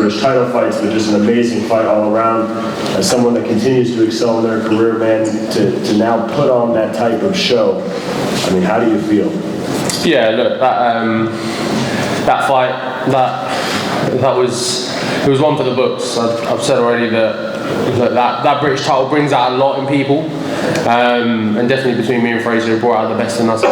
British title fights, but just an amazing fight all around. As someone that continues to excel in their career, man, to now put on that type of show, I mean, how do you feel? Yeah, look, that fight, it was one for the books. I've said already that British title brings out a lot in people, and definitely between me and Frazer, it brought out the best in us.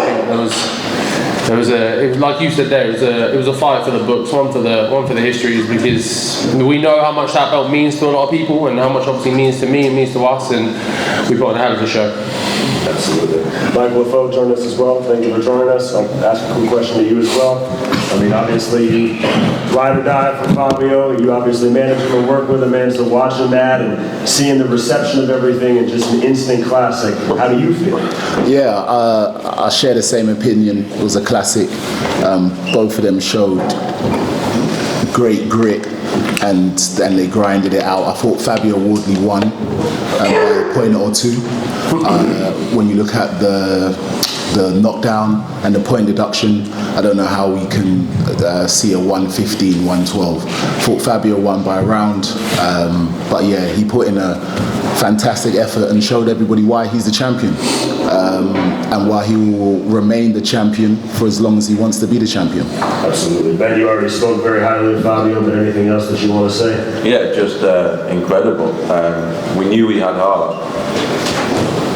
I think like you said there, it was a fight for the books, one for the histories, because we know how much that belt means to a lot of people, and how much obviously means to me and means to us, and we've got a hell of a show. Absolutely. Michael LaFoe joined us as well. Thank you for joining us. I'll ask a quick question to you as well. I mean, obviously, you ride or die for Fabio. You obviously manage him and work with him, man. So watching that and seeing the reception of everything and just an instant classic, how do you feel? Yeah, I share the same opinion. It was a classic. Both of them showed great grit, and they grinded it out. I thought Fabio Wardley won by a point or two. When you look at the knockdown and the point deduction, I don't know how we can see a 115, 112. Thought Fabio won by a round, but yeah, he put in a fantastic effort and showed everybody why he's the champion, and why he will remain the champion for as long as he wants to be the champion. Absolutely. Ben, you already spoke very highly of Fabio, but anything else that you want to say? Yeah, just incredible. We knew he had heart.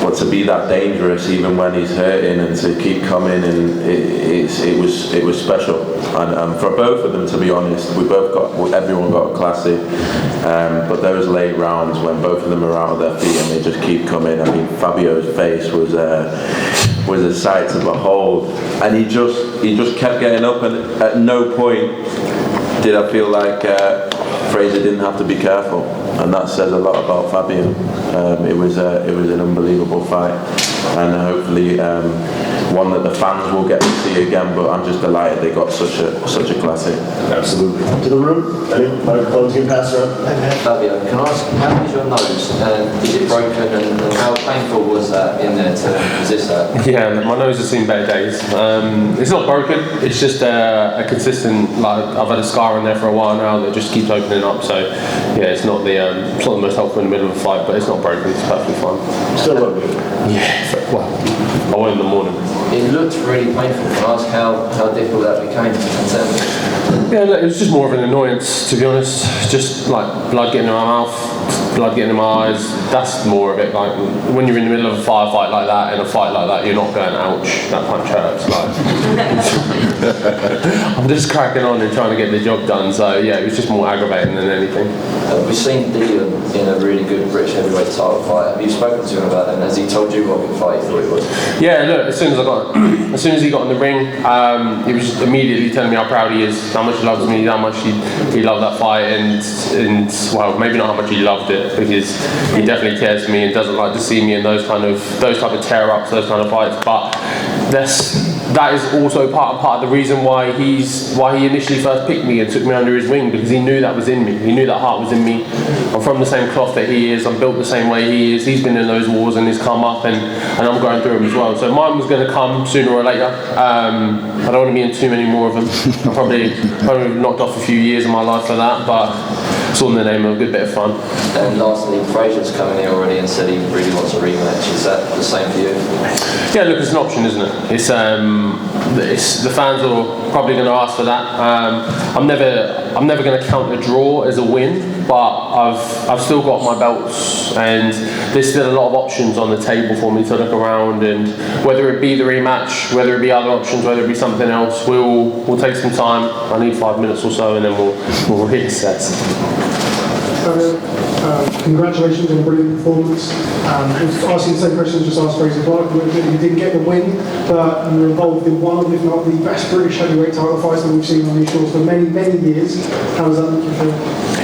But to be that dangerous even when he's hurting, and to keep coming, and it was special. And for both of them, to be honest, everyone got a classic. But those late rounds when both of them are out of their feet and they just keep coming. I mean, Fabio's face was a sight to behold, and he just kept getting up, and at no point did I feel like Frazer didn't have to be careful, and that says a lot about Fabio. It was an unbelievable fight, and hopefully one that the fans will get to see again. But I'm just delighted they got such a classic. Absolutely. To the room, any microphones can pass around. Fabio, can I ask, how is your nose? Is it broken, and how painful was that in there to resist that? Yeah, my nose has seen better days. It's not broken. It's just a consistent, like, I've had a scar in there for a while now that just keeps opening up. So yeah, it's not the most helpful in the middle of a fight, but it's not broken. It's perfectly fine. Still look good. Yeah. Well, I won't in the morning. It looked really painful. Can I ask how difficult that became? Yeah, look, it was just more of an annoyance, to be honest. Just like blood getting in my mouth, blood getting in my eyes. That's more of it. Like when you're in the middle of a firefight like that, in a fight like that, you're not going, ouch, that punch hurts. Like I'm just cracking on and trying to get the job done. So yeah, it was just more aggravating than anything. We've seen Dillian in a really good British heavyweight title fight. Have you spoken to him about it? Has he told you what good fight he thought it was? Yeah, look, as soon as he got in the ring, he was just immediately telling me how proud he is, how much he loves me, how much he loved that fight, and well, maybe not how much he loved it, because he definitely cares for me and doesn't like to see me in those type of tear ups, those kind of fights. But that is also part of the reason why he initially first picked me and took me under his wing, because he knew that was in me. He knew that heart was in me. I'm from the same cloth that he is. I'm built the same way he is. He's been in those wars and he's come up, and I'm going through them as well. So mine was going to come sooner or later. I don't want to be in too many more of them. I probably knocked off a few years of my life for that, but it's all in the name of a good bit of fun. And lastly, Frazer's coming here already and said he really wants a rematch. Is that the same for you? Yeah, look, it's an option, isn't it? It's the fans are probably going to ask for that. I'm never going to count a draw as a win, but I've still got my belts, and there's still a lot of options on the table for me to look around, and whether it be the rematch, whether it be other options, whether it be something else, we'll take some time. I need 5 minutes or so, and then we'll reassess. Congratulations on a brilliant performance. I was asking the same question just asked Frazer Clarke. You didn't get the win, but you were involved in one of, if not the best British heavyweight title fights that we've seen on these shores for many, many years. How does that make you feel?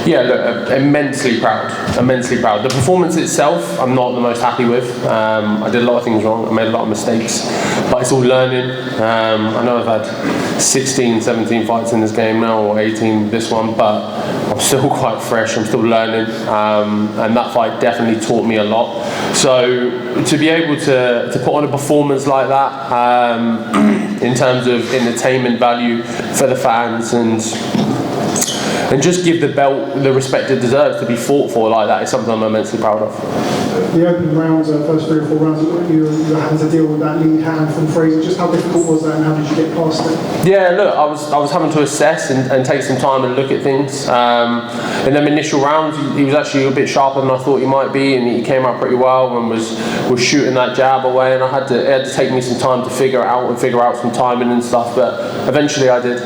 Yeah, look, immensely proud. The performance itself, I'm not the most happy with. I did a lot of things wrong. I made a lot of mistakes, but it's all learning. I know I've had 16, 17 fights in this game now, or 18 this one, but I'm still quite fresh. I'm still learning, and that fight definitely taught me a lot. So to be able to put on a performance like that, in terms of entertainment value for the fans, and and just give the belt the respect it deserves to be fought for like that is something I'm immensely proud of. The opening rounds, first 3 or 4 rounds, you were having to deal with that lead hand from Frazer. Just how difficult was that, and how did you get past it? Yeah, look, I was having to assess and take some time and look at things. In them initial rounds, he was actually a bit sharper than I thought he might be, and he came out pretty well and was shooting that jab away. And it had to take me some time to figure out some timing and stuff. But eventually, I did.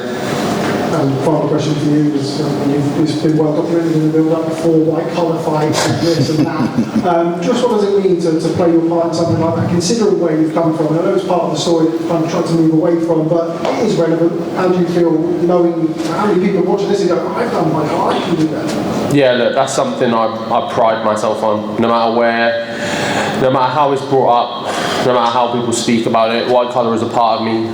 And final question for you is, it's been well documented in the build-up before, white collar fights and this and that. Just what does it mean to play your part in something like that, considering where you've come from? I know it's part of the story that you've kind of tried to move away from, but it is relevant. How do you feel knowing how many people are watching this and go, I've done my part, I can do that? Yeah, look, that's something I pride myself on. No matter where, no matter how it's brought up, no matter how people speak about it, white collar is a part of me.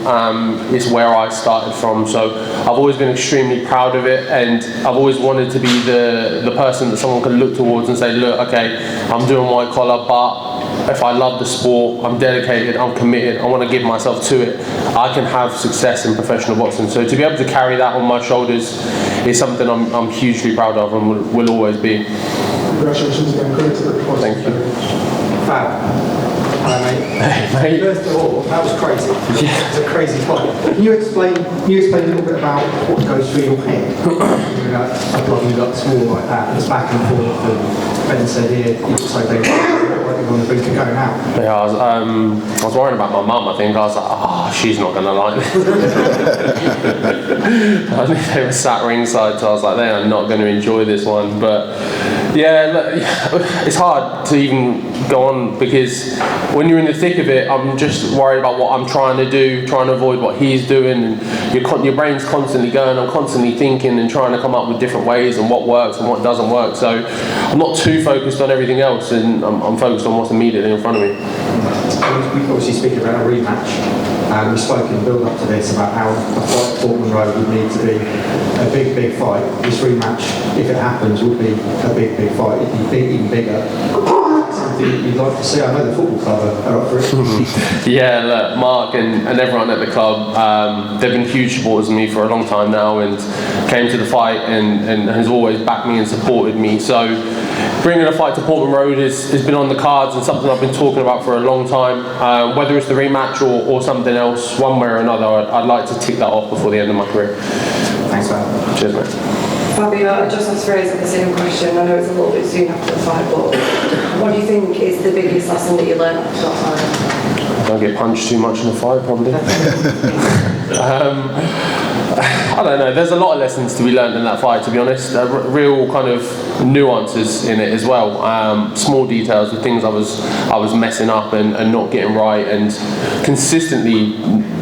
It's where I started from, so I've always been extremely proud of it, and I've always wanted to be the person that someone can look towards and say, look, okay, I'm doing white collar, but if I love the sport, I'm dedicated, I'm committed, I want to give myself to it, I can have success in professional boxing. So to be able to carry that on my shoulders is something I'm hugely proud of and will always be. Congratulations again, credit to the Thank you. Fab. Hi mate. Mate. First of all, that was crazy. Yeah. It's a crazy fight. Can you explain a little bit about what goes through your head? I've got small like that, it's back and forth, and Ben said here, you looks like they're on the brink of going out. Yeah, I was worrying about my mum. I think I was like, oh, she's not going to like this. I think they were sat ringside, so I was like, they are not going to enjoy this one. But yeah, look, it's hard to even go on because when you're in the thick of it, I'm just worried about what I'm trying to do, trying to avoid what he's doing, and your brain's constantly going. I'm constantly thinking and trying to come up with different ways and what works and what doesn't work. So I'm not too focused on everything else, and I'm focused on what's immediately in front of me. We obviously speak about a rematch. We spoke in the build-up to this about how a fight at Portman Road would need to be a big fight. This rematch, if it happens, would be a big fight. It'd be even bigger. Something you'd like to see? I know the football club are up for it. Yeah, look, Mark and everyone at the club, they've been huge supporters of me for a long time now, and came to the fight and has always backed me and supported me. So bringing a fight to Portman Road has been on the cards and something I've been talking about for a long time. Whether it's the rematch or something else, one way or another, I'd like to tick that off before the end of my career. Thanks, man. Cheers, mate. Fabio, I just asked Frazer the same question. I know it's a little bit soon after the fight, but what do you think is the biggest lesson that you learned after that fight? Don't get punched too much in a fight, probably. I don't know. There's a lot of lessons to be learned in that fight, to be honest. Real kind of nuances in it as well. Small details, the things I was messing up and not getting right, and consistently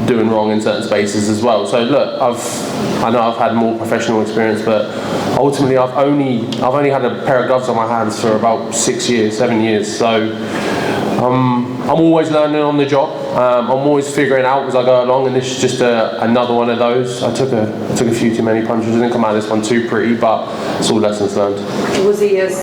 doing wrong in certain spaces as well. So look, I know I've had more professional experience, but ultimately I've only had a pair of gloves on my hands for about 7 years. So I'm always learning on the job. I'm always figuring out as I go along, and this is just another one of those. I took a few too many punches. I didn't come out of this one too pretty, but it's all lessons learned. Was he as